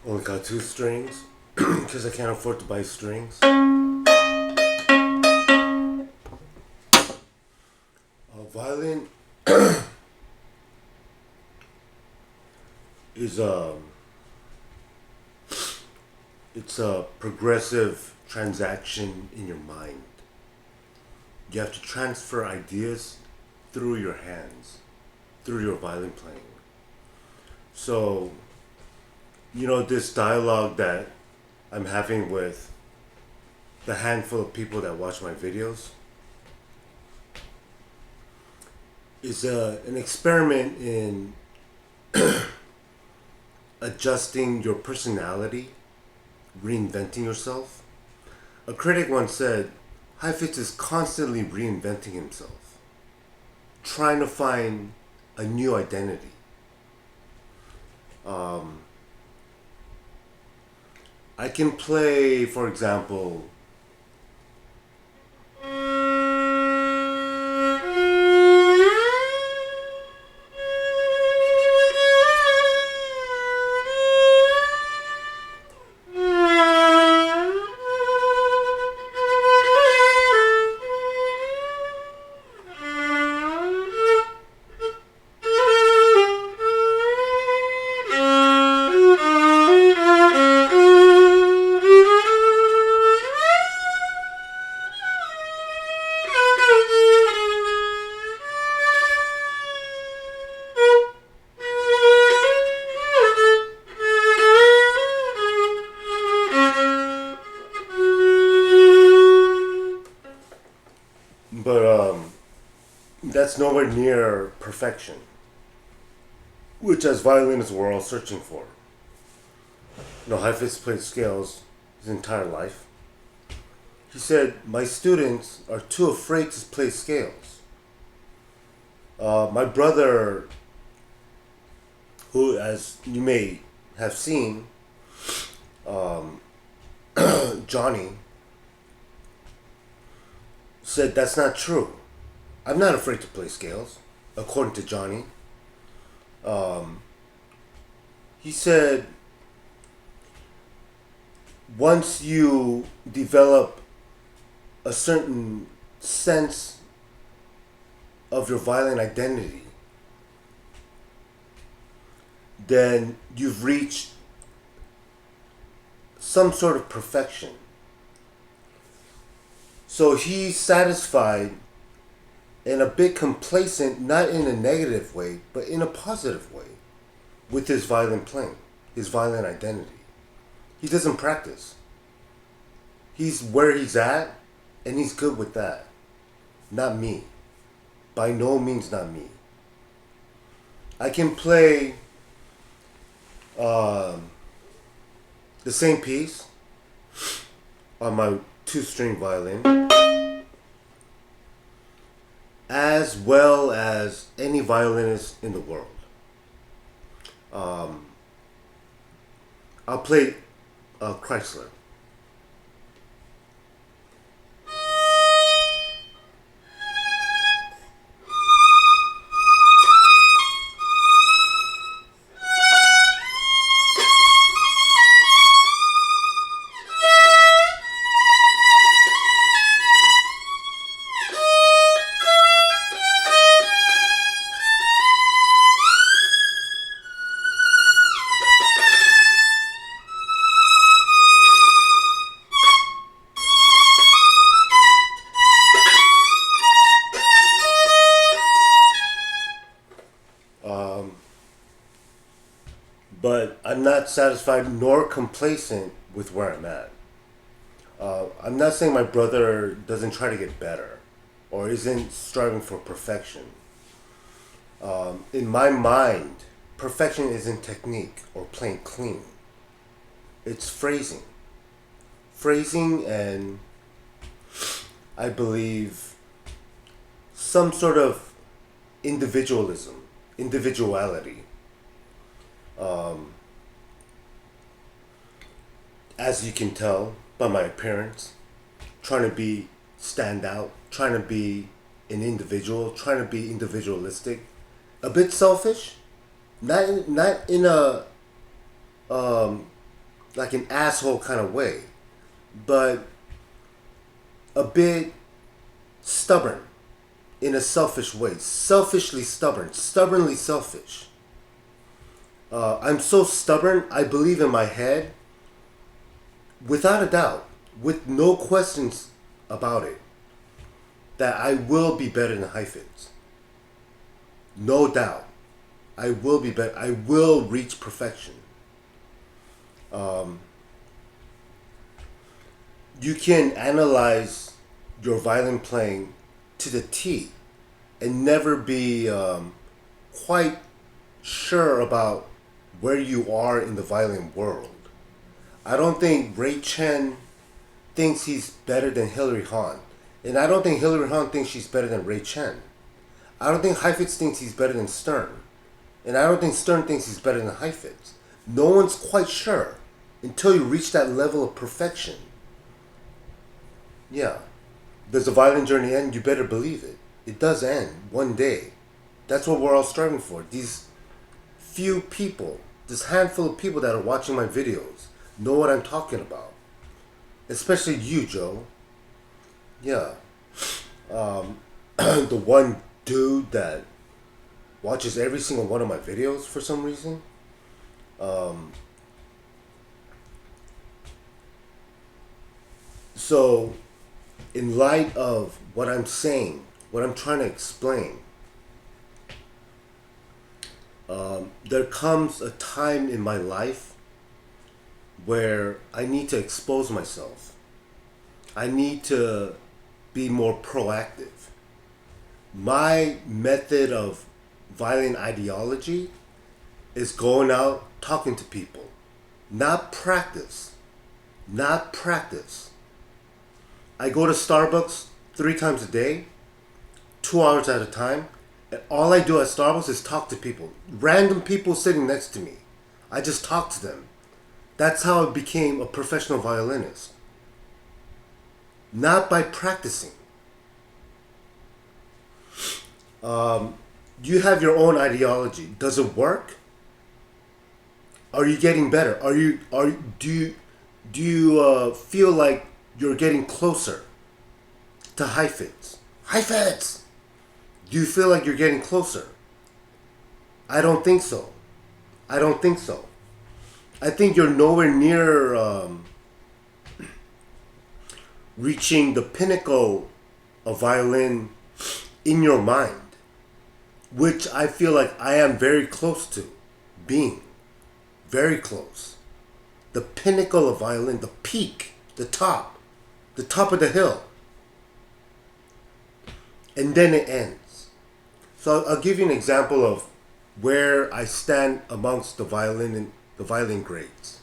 Only got two strings because I can't afford to buy strings. Violin is it's a progressive transaction in your mind. You have to transfer ideas through your hands, through your violin playing. So, this dialogue that I'm having with the handful of people that watch my videos is an experiment in adjusting your personality, reinventing yourself. A critic once said, Heifetz is constantly reinventing himself, trying to find a new identity. I can play, for example, but that's nowhere near perfection, which as violinists we're all searching for. Heifetz played scales his entire life. He said, my students are too afraid to play scales. My brother, who, as you may have seen, Johnny, said that's not true. I'm not afraid to play scales, according to Johnny. He said, once you develop a certain sense of your violent identity, then you've reached some sort of perfection. So he's satisfied and a bit complacent, not in a negative way, but in a positive way, with his violin playing, his violin identity. He doesn't practice. He's where he's at, and he's good with that. Not me. By no means not me. I can play the same piece on my two-string violin as well as any violinist in the world. I'll play Chrysler. But I'm not satisfied nor complacent with where I'm at. I'm not saying my brother doesn't try to get better or isn't striving for perfection. In my mind, perfection isn't technique or playing clean. It's phrasing. Phrasing and, I believe, some sort of individualism, individuality. As you can tell by my appearance, trying to be stand out, trying to be an individual, trying to be individualistic, a bit selfish, not in a like an asshole kind of way, but a bit stubborn in a selfish way. Selfishly stubborn, stubbornly selfish. I'm so stubborn, I believe in my head, without a doubt, with no questions about it, that I will be better than Heifetz. No doubt. I will be better. I will reach perfection. You can analyze your violin playing to the T and never be quite sure about where you are in the violin world. I don't think Ray Chen thinks he's better than Hilary Hahn. And I don't think Hilary Hahn thinks she's better than Ray Chen. I don't think Heifetz thinks he's better than Stern. And I don't think Stern thinks he's better than Heifetz. No one's quite sure until you reach that level of perfection. Yeah. Does the violin journey end? You better believe it. It does end one day. That's what we're all striving for. These few people, this handful of people that are watching my videos, know what I'm talking about. Especially you, Joe. Yeah. The one dude that watches every single one of my videos for some reason. So, in light of what I'm saying, what I'm trying to explain, there comes a time in my life where I need to expose myself. I need to be more proactive. My method of violent ideology is going out talking to people, not practice. Not practice. I go to Starbucks 3 times a day, 2 hours at a time, and all I do at Starbucks is talk to people. Random people sitting next to me. I just talk to them. That's how I became a professional violinist. Not by practicing. You have your own ideology. Does it work? Are you getting better? Do you feel like you're getting closer to Heifetz? Heifetz! Do you feel like you're getting closer? I don't think so. I don't think so. I think you're nowhere near reaching the pinnacle of violin in your mind, which I feel like I am very close to being. Very close. The pinnacle of violin, the peak, the top of the hill. And then it ends. So I'll give you an example of where I stand amongst the violin grades.